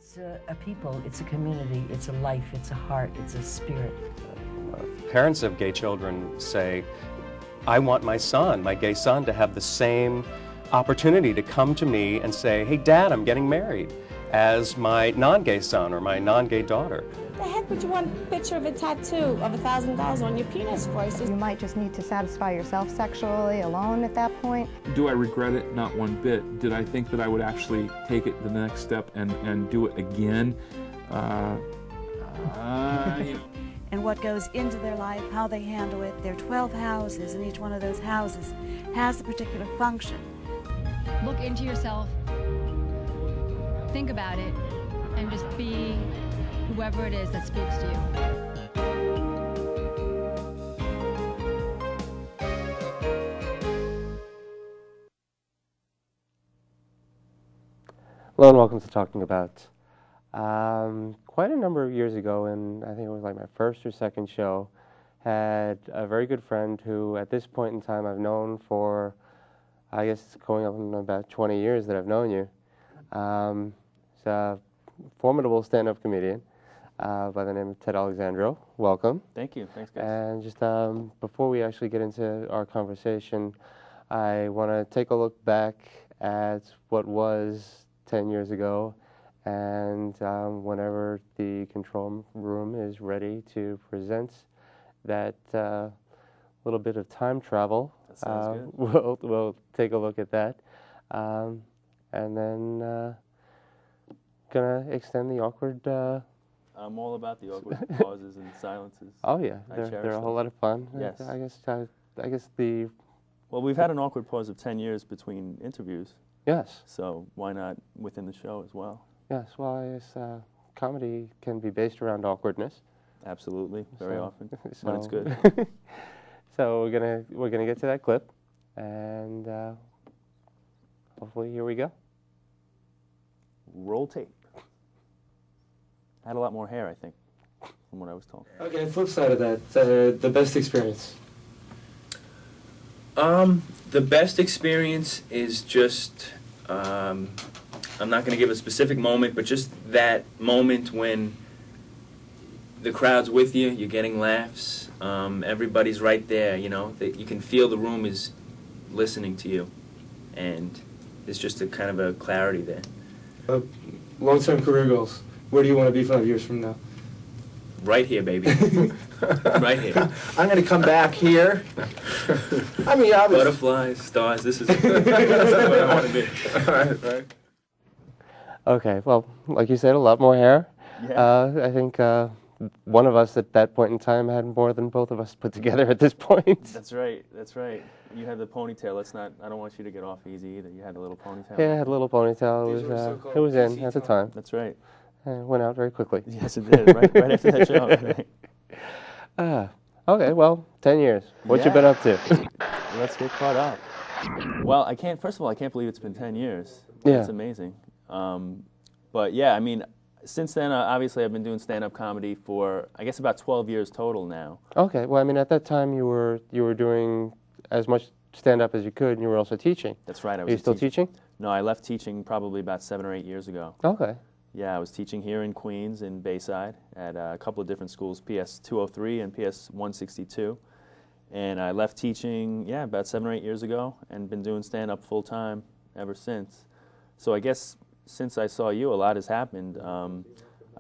It's a people, it's a community, it's a life, it's a heart, it's a spirit. Parents of gay children say, I want my son, my gay son, to have the same opportunity to come to me and say, hey, Dad, I'm getting married, as my non-gay son or my non-gay daughter. The heck would you want a picture of a tattoo of $1,000 on your penis for? You might just need to satisfy yourself sexually alone at that point. Do I regret it? Not one bit. Did I think that I would actually take it the next step and do it again? And what goes into their life, how they handle it. There are 12 houses, and each one of those houses has a particular function. Look into yourself, think about it, and just be whoever it is that speaks to you. Hello and welcome to Talking About. Quite a number of years ago, and I think it was like my first or second show, had a very good friend who at this point in time I've known for, I guess it's going up in about 20 years that I've known you. He's a formidable stand-up comedian by the name of Ted Alexandro. Welcome. Thank you. Thanks, guys. And just before we actually get into our conversation, I want to take a look back at what was 10 years ago, and whenever the control room is ready to present that little bit of time travel, that sounds good. We'll take a look at that, and then gonna extend the awkward. I'm all about the awkward pauses and silences. Oh yeah, they're a whole lot of fun. Yes. I guess the. Well, we've had an awkward pause of 10 years between interviews. Yes. So why not within the show as well? Yes. Well, I guess comedy can be based around awkwardness. Absolutely, very often So when it's good. So we're gonna get to that clip, and hopefully here we go. Roll tape. I had a lot more hair, I think, from what I was told. Okay, flip side of that, the best experience. The best experience is just, I'm not going to give a specific moment, but just that moment when the crowd's with you, you're getting laughs, everybody's right there, you know, you can feel the room is listening to you, and there's just a kind of a clarity there. Long-term career goals. Where do you want to be 5 years from now? Right here, baby. Right here. I'm going to come back here. I mean, I was... Butterflies, stars, this is what I want to be. Right. Okay. Well, like you said, a lot more hair. Yeah. I think one of us at that point in time had more than both of us put together at this point. That's right. That's right. You had the ponytail. Let's not. I don't want you to get off easy either. You had a little ponytail. Yeah, I had a little ponytail. It was in at the time. That's right. And it went out very quickly. Yes, it did. Right after that show. Right. Okay, well, 10 years. What you been up to? Let's get caught up. Well, first of all, I can't believe it's been 10 years. Yeah. It's amazing. But yeah, I mean, since then, obviously, I've been doing stand-up comedy for, I guess, about 12 years total now. Okay, well, I mean, at that time, you were doing as much stand-up as you could, and you were also teaching. That's right. Are you still teaching? No, I left teaching probably about 7 or 8 years ago. Okay. Yeah, I was teaching here in Queens, in Bayside, at a couple of different schools, PS 203 and PS 162. And I left teaching, yeah, about 7 or 8 years ago, and been doing stand-up full-time ever since. So I guess since I saw you, a lot has happened.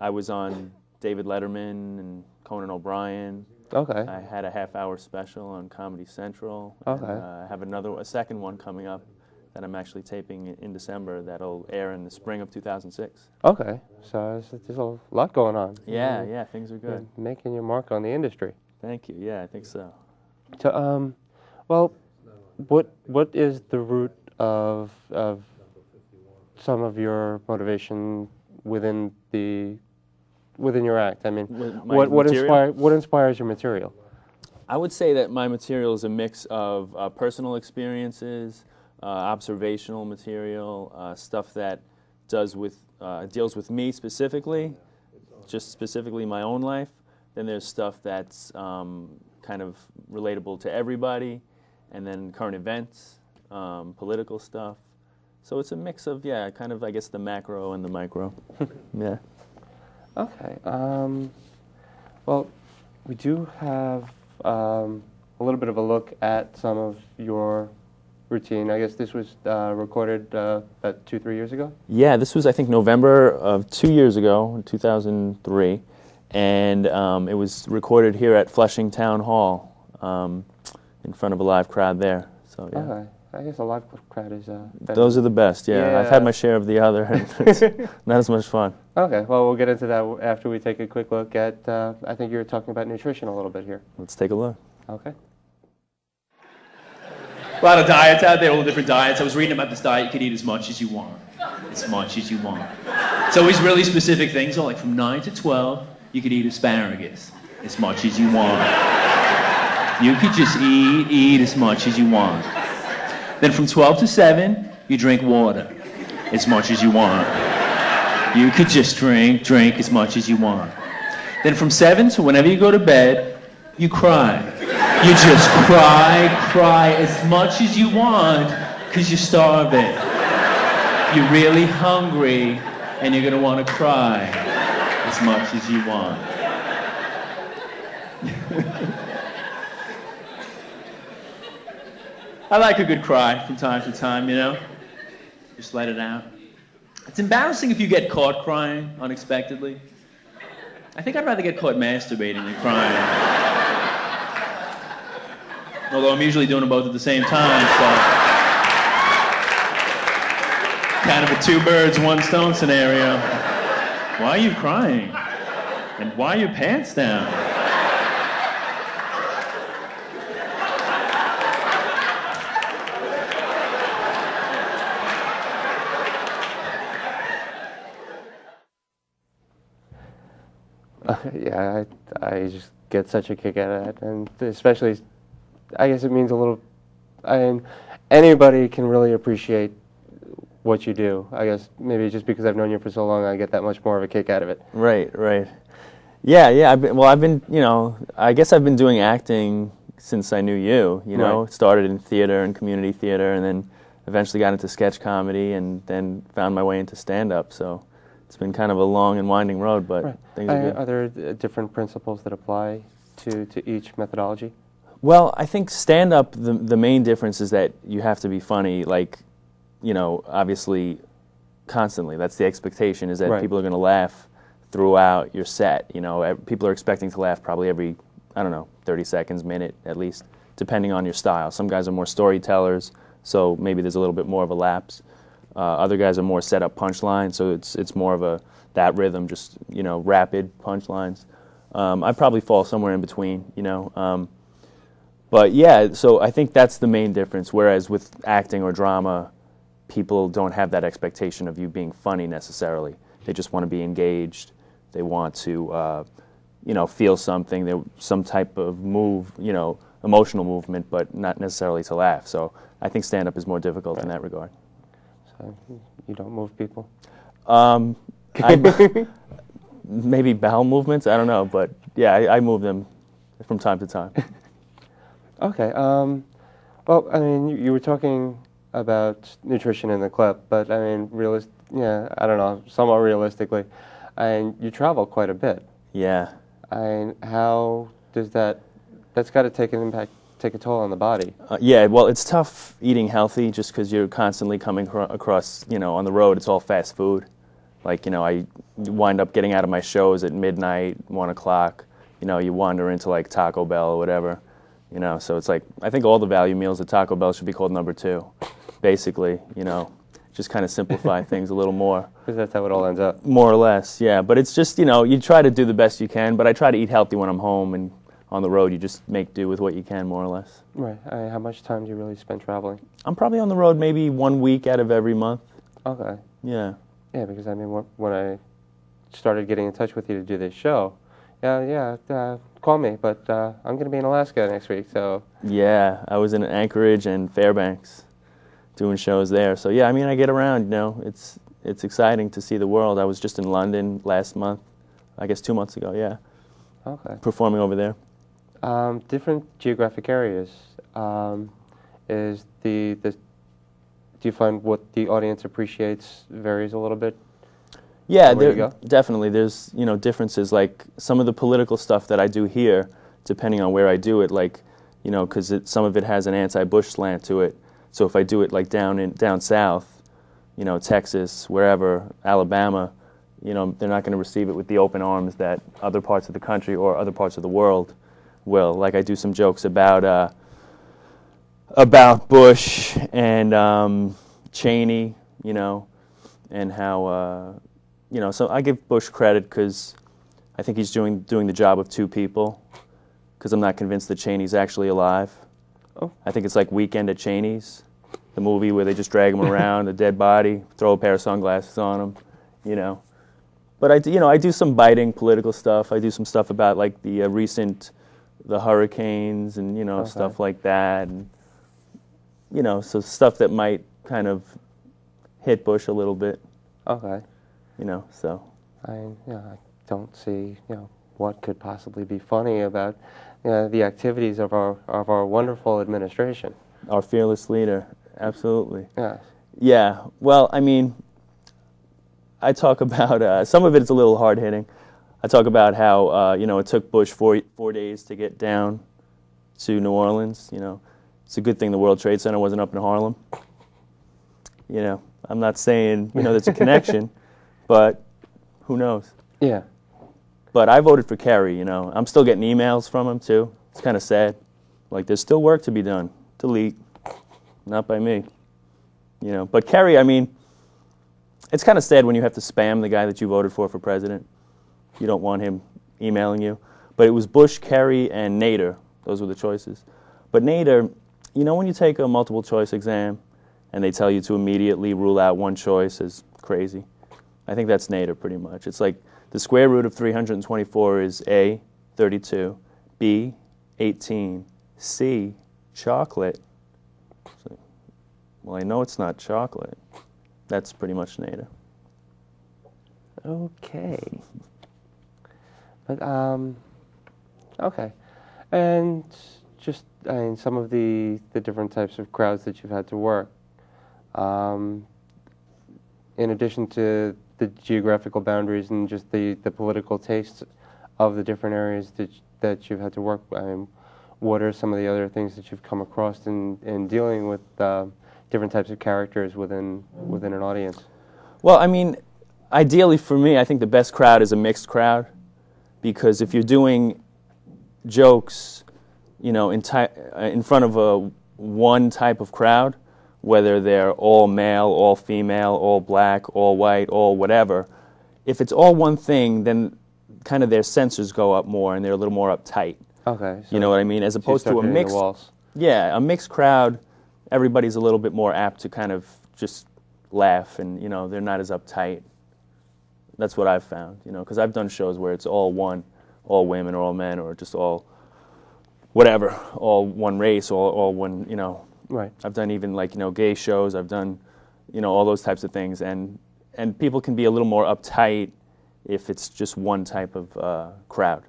I was on David Letterman and Conan O'Brien. Okay. I had a half-hour special on Comedy Central. Okay. And, I have a second one coming up that I'm actually taping in December that'll air in the spring of 2006. Okay, so there's a lot going on. Yeah, things are good. You're making your mark on the industry. Thank you. Yeah, I think so. So, well, what is the root of some of your motivation within your act? I mean, what inspires your material? I would say that my material is a mix of personal experiences, observational material, stuff that deals with me specifically, just specifically my own life. Then there's stuff that's kind of relatable to everybody, and then current events, political stuff, So it's a mix of, yeah, kind of, I guess, the macro and the micro. Yeah. Okay. Well, we do have a little bit of a look at some of your routine. I guess this was recorded about 2-3 years ago? Yeah, this was, I think, November of 2 years ago, in 2003. And it was recorded here at Flushing Town Hall in front of a live crowd there. So, yeah. Okay. I guess a live crowd is Those are the best, yeah. I've had my share of the other, and it's not as much fun. Okay, well, we'll get into that after we take a quick look at, I think you were talking about nutrition a little bit here. Let's take a look. Okay. A lot of diets out there, all different diets. I was reading about this diet, you can eat as much as you want. As much as you want. It's always really specific things, so like from 9 to 12, you could eat asparagus as much as you want. You could just eat as much as you want. Then from 12 to 7, you drink water as much as you want. You could just drink as much as you want. Then from 7 to whenever you go to bed, you cry. You just cry as much as you want because you're starving. You're really hungry and you're going to want to cry as much as you want. I like a good cry from time to time, you know? Just let it out. It's embarrassing if you get caught crying unexpectedly. I think I'd rather get caught masturbating than crying. Although I'm usually doing them both at the same time, so... kind of a two birds, one stone scenario. Why are you crying? And why are your pants down? Yeah, I just get such a kick out of that, and especially, I guess it means a little, anybody can really appreciate what you do. I guess maybe just because I've known you for so long, I get that much more of a kick out of it. Right. Yeah, I've been, you know, I guess I've been doing acting since I knew you, you know. Right. Started in theater and community theater, and then eventually got into sketch comedy, and then found my way into stand-up, so it's been kind of a long and winding road, but things are good. Are there different principles that apply to each methodology? Well, I think stand-up, the main difference is that you have to be funny, like, you know, obviously, constantly. That's the expectation, is that people are going to laugh throughout your set. You know, people are expecting to laugh probably every, I don't know, 30 seconds, minute at least, depending on your style. Some guys are more storytellers, so maybe there's a little bit more of a lapse. Other guys are more set up punchlines, so it's more of that rhythm, just, you know, rapid punchlines. I probably fall somewhere in between, you know. But yeah, so I think that's the main difference. Whereas with acting or drama, people don't have that expectation of you being funny necessarily. They just want to be engaged. They want to, you know, feel something. Some type of move, you know, emotional movement, but not necessarily to laugh. So I think stand-up is more difficult in that regard. So you don't move people? Maybe bowel movements, I don't know, but yeah, I move them from time to time. Okay. Well, I mean, you were talking about nutrition in the clip, but I mean, I don't know, somewhat realistically, and you travel quite a bit. Yeah. And how does that's got to take a toll on the body? Yeah, well, it's tough eating healthy just because you're constantly coming across, you know, on the road, it's all fast food. Like, you know, I wind up getting out of my shows at midnight, 1 o'clock. You know, you wander into like Taco Bell or whatever. You know, so it's like, I think all the value meals at Taco Bell should be called number 2, basically, you know, just kind of simplify things a little more. Because that's how it all ends up. More or less, yeah. But it's just, you know, you try to do the best you can, but I try to eat healthy when I'm home, and on the road you just make do with what you can, more or less. Right. How much time do you really spend traveling? I'm probably on the road maybe 1 week out of every month. Okay. Yeah. Yeah, because I mean, when I started getting in touch with you to do this show, call me, but I'm going to be in Alaska next week, so... Yeah, I was in Anchorage and Fairbanks doing shows there. So yeah, I mean, I get around, you know. It's exciting to see the world. I was just in London last month, I guess 2 months ago, yeah. Okay. Performing over there. Different geographic areas. Is the do you find what the audience appreciates varies a little bit? Yeah, Where you go? definitely. There's differences. Like some of the political stuff that I do here, depending on where I do it, like because some of it has an anti-Bush slant to it. So if I do it like down south, Texas, wherever, Alabama, they're not going to receive it with the open arms that other parts of the country or other parts of the world will. Like I do some jokes about Bush and Cheney, and how so I give Bush credit because I think he's doing the job of two people. Because I'm not convinced that Cheney's actually alive. Oh. I think it's like Weekend at Cheney's, the movie where they just drag him around, a dead body, throw a pair of sunglasses on him, But I do some biting political stuff. I do some stuff about like the hurricanes and Okay. stuff like that, and so stuff that might kind of hit Bush a little bit. Okay. So. I don't see what could possibly be funny about the activities of our wonderful administration. Our fearless leader, absolutely. Yeah. Yeah. Well, I mean, I talk about some of it's a little hard hitting. I talk about how it took Bush 4 days to get down to New Orleans. It's a good thing the World Trade Center wasn't up in Harlem. I'm not saying there's a connection, but who knows? Yeah. But I voted for Kerry. I'm still getting emails from him too. It's kind of sad. Like there's still work to be done. Delete. Not by me. But Kerry, I mean, it's kind of sad when you have to spam the guy that you voted for president. You don't want him emailing you. But it was Bush, Kerry, and Nader. Those were the choices. But Nader, when you take a multiple choice exam and they tell you to immediately rule out one choice as crazy, I think that's Nader pretty much. It's like the square root of 324 is A, 32, B, 18, C, chocolate. So, well, I know it's not chocolate. That's pretty much Nader. Okay. But, okay. And just, some of the different types of crowds that you've had to work, in addition to the geographical boundaries and just the political tastes of the different areas that you've had to work, what are some of the other things that you've come across in dealing with different types of characters within an audience? Well, I mean, ideally for me, I think the best crowd is a mixed crowd, because if you're doing jokes, in front of one type of crowd, whether they're all male, all female, all black, all white, all whatever, if it's all one thing, then kind of their sensors go up more and they're a little more uptight. Okay. So you know what I mean? As opposed to a mixed, a mixed crowd, everybody's a little bit more apt to kind of just laugh, and they're not as uptight. That's what I've found, because I've done shows where it's all women or all men or just all whatever, all one race, all one, Right. I've done even gay shows. I've done, all those types of things, and people can be a little more uptight if it's just one type of crowd.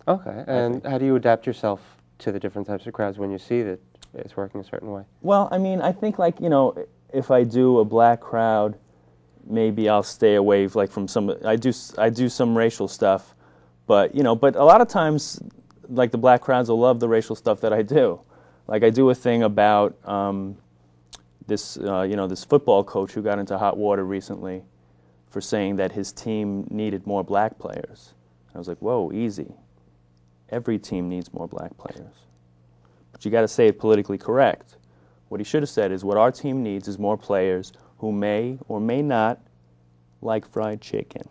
Okay. And how do you adapt yourself to the different types of crowds when you see that it's working a certain way? Well, I mean, I think if I do a black crowd, maybe I'll stay away from some. I do some racial stuff, but but a lot of times, the black crowds will love the racial stuff that I do. Like I do a thing about this football coach who got into hot water recently for saying that his team needed more black players. I was like, whoa, easy. Every team needs more black players. But you got to say it politically correct. What he should have said is what our team needs is more players who may or may not like fried chicken.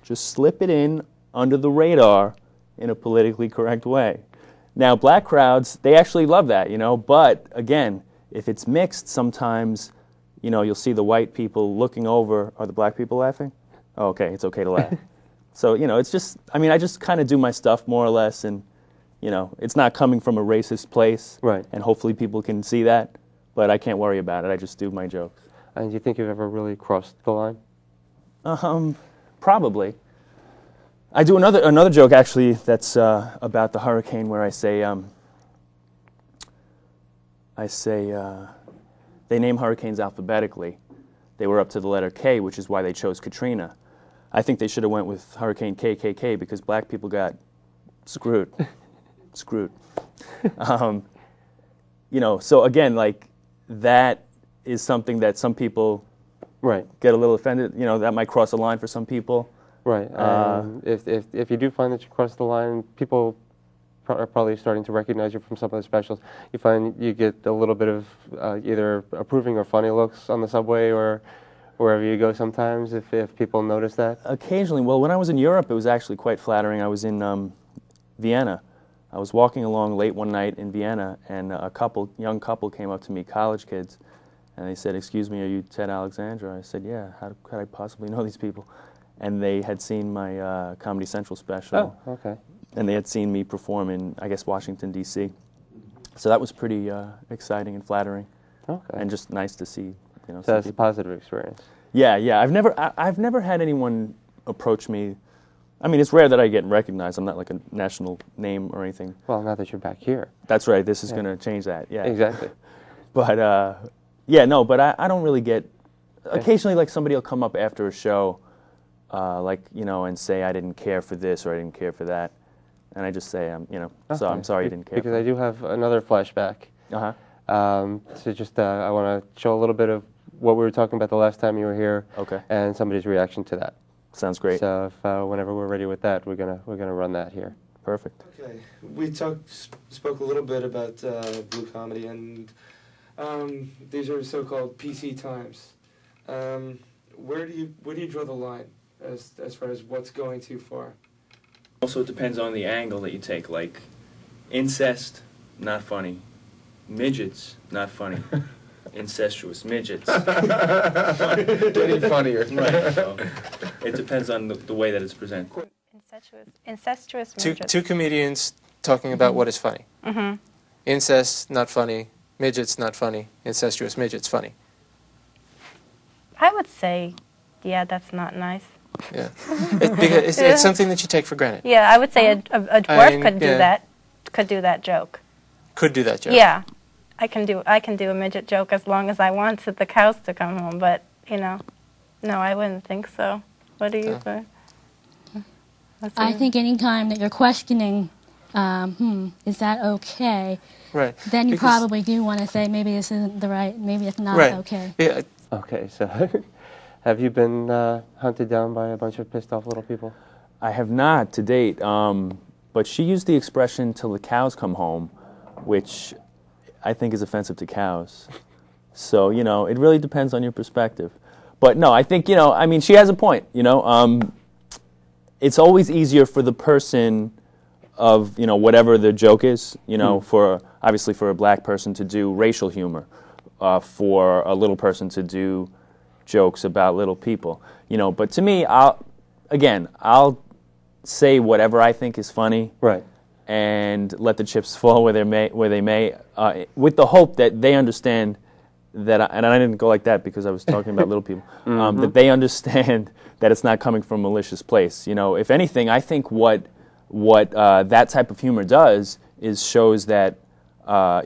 Just slip it in under the radar in a politically correct way. Now, black crowds, they actually love that, but again, if it's mixed, sometimes, you'll see the white people looking over. Are the black people laughing? Oh, okay, it's okay to laugh. So, it's just, I just kind of do my stuff more or less, and, it's not coming from a racist place. Right. And hopefully people can see that, but I can't worry about it. I just do my jokes. And do you think you've ever really crossed the line? Probably. I do another joke actually that's about the hurricane, where I say they name hurricanes alphabetically. They were up to the letter K, which is why they chose Katrina. I think they should have went with Hurricane KKK because black people got screwed. Screwed. You know, so again, like, that is something that some people get a little offended. You know, that might cross a line for some people. Right. If you do find that you cross the line, people are probably starting to recognize you from some of the specials. You find you get a little bit of either approving or funny looks on the subway or wherever you go sometimes, if people notice that? Occasionally. Well, when I was in Europe, it was actually quite flattering. I was in Vienna. I was walking along late one night in Vienna, and a young couple came up to me, college kids, and they said, "Excuse me, are you Ted Alexandro?" I said, "Yeah, how could I possibly know these people?" And they had seen my Comedy Central special. Oh, okay. And they had seen me perform in, I guess, Washington, D.C. So that was pretty exciting and flattering. Okay. And just nice to see, you know. So that's a positive experience. Yeah, yeah. I've never had anyone approach me. I mean, it's rare that I get recognized. I'm not like a national name or anything. Well, now that you're back here. That's right. This is going to change that. Yeah. Exactly. But yeah, no. But I don't really get. Occasionally, like somebody will come up after a show, like, you know, and say I didn't care for this or I didn't care for that, and I just say you know, so I'm sorry you didn't care. Because I do have another flashback. So just I want to show a little bit of what we were talking about the last time you were here. Okay. And somebody's reaction to that. Sounds great. So if, whenever we're ready with that, we're gonna run that here. Perfect. Okay. We spoke a little bit about blue comedy, and these are so-called PC times. Where do you draw the line as far as what's going too far? Also, it depends on the angle that you take. Like, incest, not funny. Midgets, not funny. Incestuous midgets. Getting funnier. Right. So it depends on the way that it's presented. Incestuous midgets. Two comedians talking about what is funny. Mm-hmm. Incest, not funny. Midgets, not funny. Incestuous midgets, funny. I would say, yeah, that's not nice. Yeah. Because it's something that you take for granted. Yeah, I would say a dwarf could do that. Could do that joke. Could do that joke. Yeah, I can do a midget joke as long as I want the cows to come home. But you know, no, I wouldn't think so. What do you think? I think any time that you're questioning, is that okay? Right. Then you probably do want to say maybe this isn't maybe it's not okay. Yeah. Okay, so have you been hunted down by a bunch of pissed off little people? I have not to date, but she used the expression "till the cows come home," which I think is offensive to cows. So, you know, it really depends on your perspective. But no, I think, you know, I mean, she has a point, you know. It's always easier for the person of, you know, whatever the joke is, you know, obviously for a black person to do racial humor, for a little person to do jokes about little people, you know. But to me, I'll say whatever I think is funny. Right. And let the chips fall where they may, with the hope that they understand that, and I didn't go like that because I was talking about little people, that they understand that it's not coming from a malicious place. You know, if anything, I think what that type of humor does is shows that,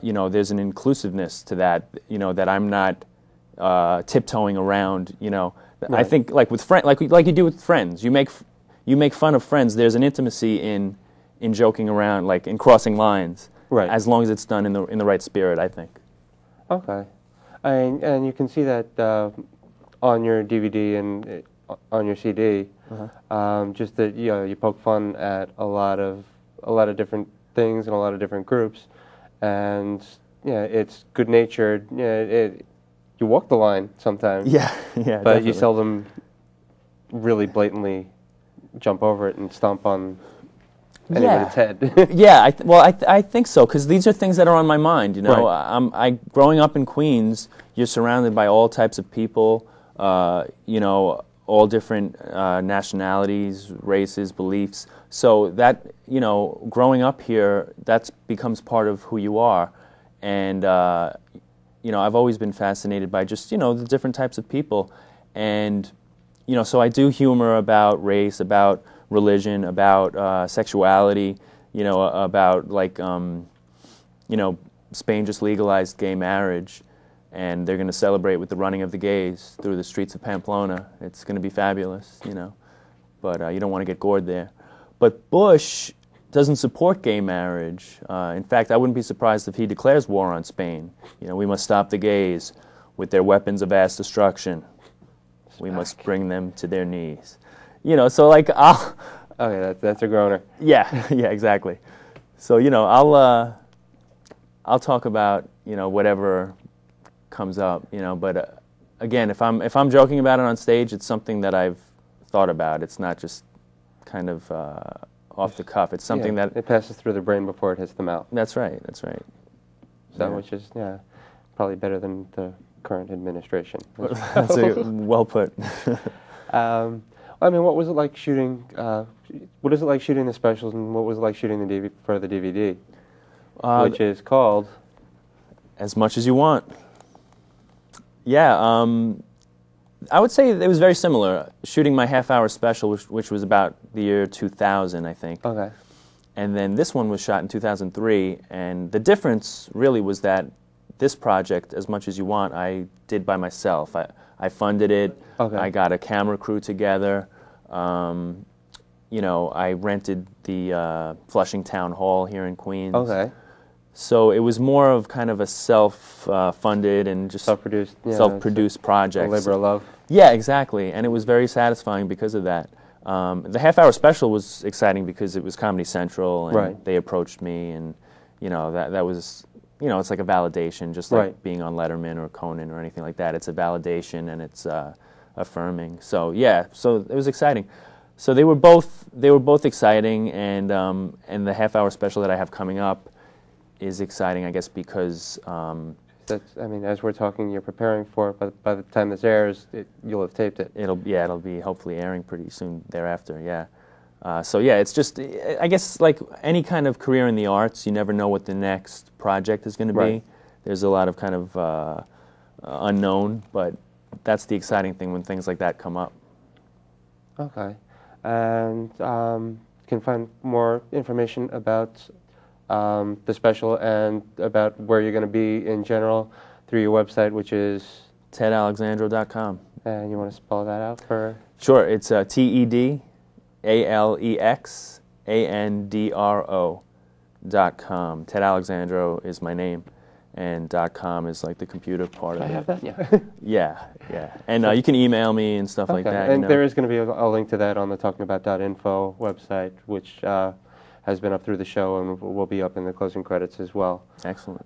you know, there's an inclusiveness to that, you know, that I'm not tiptoeing around, you know. Right. I think like with like you do with friends, you make fun of friends. There's an intimacy in joking around, like in crossing lines, right? As long as it's done in the right spirit, I think. Okay, and you can see that on your DVD and on your CD. Just that you poke fun at a lot of different things and a lot of different groups, and it's good natured. You walk the line sometimes. Yeah, but definitely. You seldom really blatantly jump over it and stomp on anybody's head. Yeah, I think so, because these are things that are on my mind, you know. Right. Growing up in Queens, you're surrounded by all types of people, you know, all different nationalities, races, beliefs. So that, you know, growing up here, that becomes part of who you are. And, you know, I've always been fascinated by just, you know, the different types of people. And, you know, so I do humor about race, about religion, about sexuality, you know, about like, you know, Spain just legalized gay marriage. and they're going to celebrate with the running of the gays through the streets of Pamplona. It's going to be fabulous, you know, but you don't want to get gored there. But Bush doesn't support gay marriage. In fact, I wouldn't be surprised if he declares war on Spain. You know, we must stop the gays with their weapons of mass destruction. We must bring them to their knees. You know, so like I'll... Okay, that's a groaner. Yeah, yeah, exactly. So, you know, I'll talk about, you know, whatever comes up, you know, but again, if I'm joking about it on stage, it's something that I've thought about. It's not just kind of off the cuff. It's something that it passes through the brain before it hits the mouth. That's right. That's right. So, which is probably better than the current administration. That's well put. I mean, what was it like shooting? What is it like shooting the specials, and what was it like shooting the for the DVD, which is called As Much as You Want? Yeah, I would say it was very similar. Shooting my half-hour special, which was about the year 2000, I think. Okay. And then this one was shot in 2003, and the difference really was that this project, As Much as You Want, I did by myself. I funded it. Okay. I got a camera crew together. You know, I rented the Flushing Town Hall here in Queens. Okay. So it was more of kind of a self-funded and just self-produced project. A labor of love. Yeah, exactly. And it was very satisfying because of that. The half-hour special was exciting because it was Comedy Central, and they approached me, and you know that was, you know, it's like a validation, just like being on Letterman or Conan or anything like that. It's a validation, and it's affirming. So yeah, so it was exciting. So they were both exciting, and the half-hour special that I have coming up is exciting, I guess, because that's, I mean, as we're talking, you're preparing for it, but by the time this airs, you'll have taped it. It'll be hopefully airing pretty soon thereafter. Yeah. So yeah, it's just, I guess, like any kind of career in the arts, you never know what the next project is going to be. There's a lot of kind of unknown, but that's the exciting thing when things like that come up. Okay. And you can find more information about the special and about where you're going to be in general through your website, which is TedAlexandro.com. And you want to spell that out for? Sure. It's TedAlexandro.com. Ted Alexandro is my name, and .com is like the computer part of it. I have that, yeah. Yeah. And you can email me and stuff like that. And there is going to be a link to that on the talkingabout.info website, which has been up through the show and will be up in the closing credits as well. Excellent.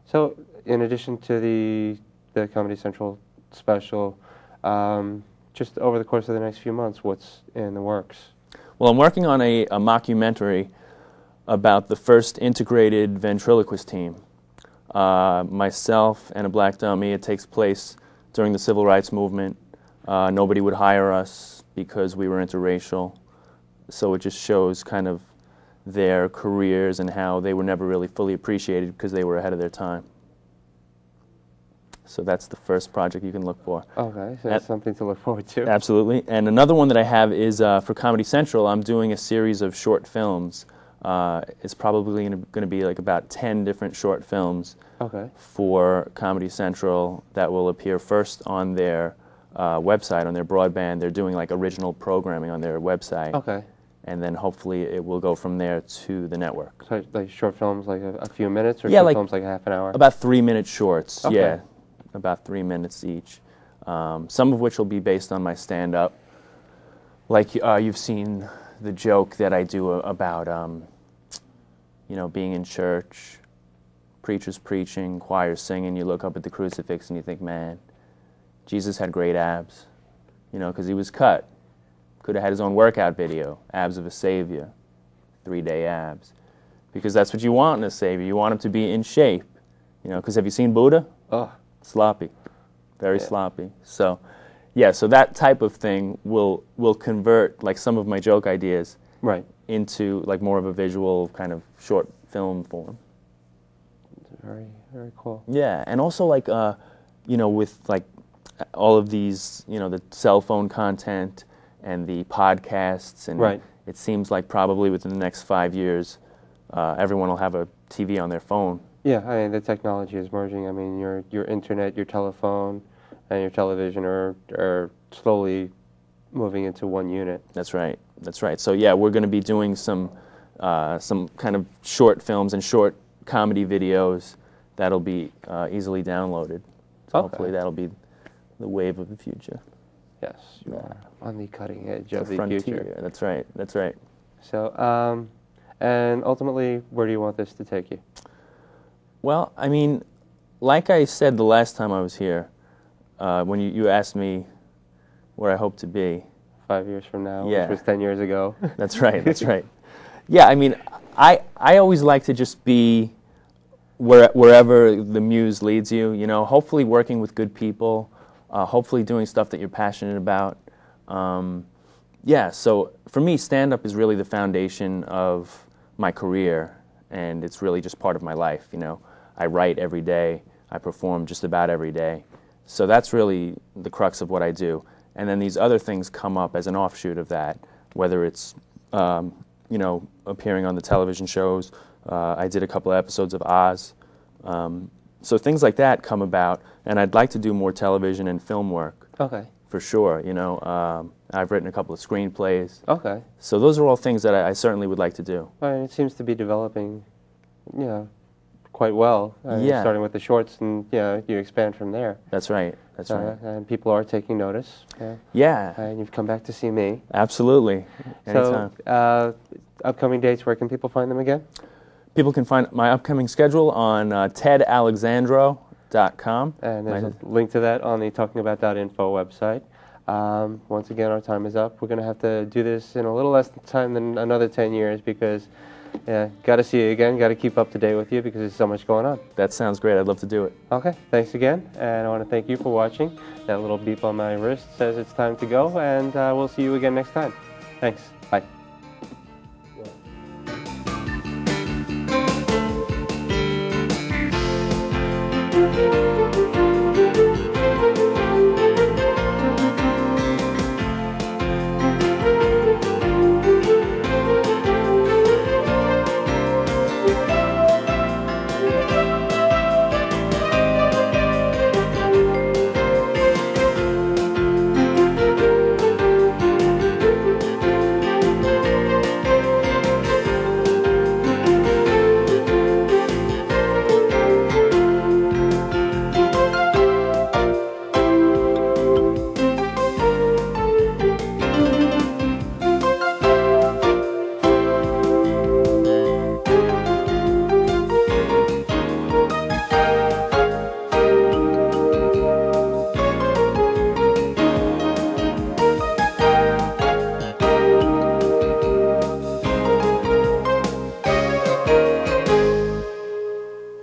So, in addition to the Comedy Central special, just over the course of the next few months, what's in the works? Well, I'm working on a mockumentary about the first integrated ventriloquist team. Myself and a black dummy. It takes place during the Civil Rights Movement. Nobody would hire us because we were interracial. So it just shows kind of their careers and how they were never really fully appreciated because they were ahead of their time. So that's the first project you can look for. Okay, so that's something to look forward to. Absolutely. And another one that I have is for Comedy Central. I'm doing a series of short films. It's probably going to be like about 10 different short films for Comedy Central that will appear first on their website, on their broadband. They're doing like original programming on their website. Okay. And then hopefully it will go from there to the network. So like short films, like a few minutes, or short films like half an hour? About 3-minute shorts, Okay. yeah. About 3 minutes each. Some of which will be based on my stand-up. Like you've seen the joke that I do about, you know, being in church, preachers preaching, choirs singing, you look up at the crucifix and you think, man, Jesus had great abs, you know, because he was cut. Could have had his own workout video, abs of a savior, 3-day abs. Because that's what you want in a savior. You want him to be in shape, you know, because have you seen Buddha? Oh. Sloppy, very sloppy. So, yeah, so that type of thing will convert like some of my joke ideas into like more of a visual kind of short film form. Very, very cool. Yeah, and also like you know, with like all of these, you know, the cell phone content and the podcasts, and it seems like probably within the next 5 years, everyone will have a TV on their phone. Yeah, I mean, the technology is merging. I mean, your internet, your telephone, and your television are slowly moving into one unit. That's right. That's right. So yeah, we're going to be doing some kind of short films and short comedy videos that'll be easily downloaded. So hopefully that'll be the wave of the future. Yes, you are on the cutting edge The of the frontier. future. That's right. That's right. So, and ultimately, where do you want this to take you? Well, I mean, like I said the last time I was here, when you asked me where I hope to be. 5 years from now, Yeah. which was 10 years ago. That's right, that's right. Yeah, I mean, I always like to just be wherever the muse leads you, you know, hopefully working with good people, hopefully doing stuff that you're passionate about. Yeah, so for me, stand-up is really the foundation of my career, and it's really just part of my life, you know. I write every day, I perform just about every day. So that's really the crux of what I do. And then these other things come up as an offshoot of that, whether it's, you know, appearing on the television shows. I did a couple of episodes of Oz. So things like that come about, and I'd like to do more television and film work. Okay. For sure, you know. I've written a couple of screenplays. Okay. So those are all things that I certainly would like to do. Well, and it seems to be developing, you know, quite well. Yeah. Starting with the shorts, and you expand from there. That's right. That's right. And people are taking notice. Yeah. And you've come back to see me. Absolutely. Anytime. So, upcoming dates, where can people find them again? People can find my upcoming schedule on TedAlexandro.com. And there's a link to that on the talkingabout.info website. Once again, our time is up. We're going to have to do this in a little less time than another 10 years because, got to see you again, got to keep up to date with you because there's so much going on. That sounds great. I'd love to do it. Okay, thanks again. And I want to thank you for watching. That little beep on my wrist says it's time to go, and we'll see you again next time. Thanks. Bye.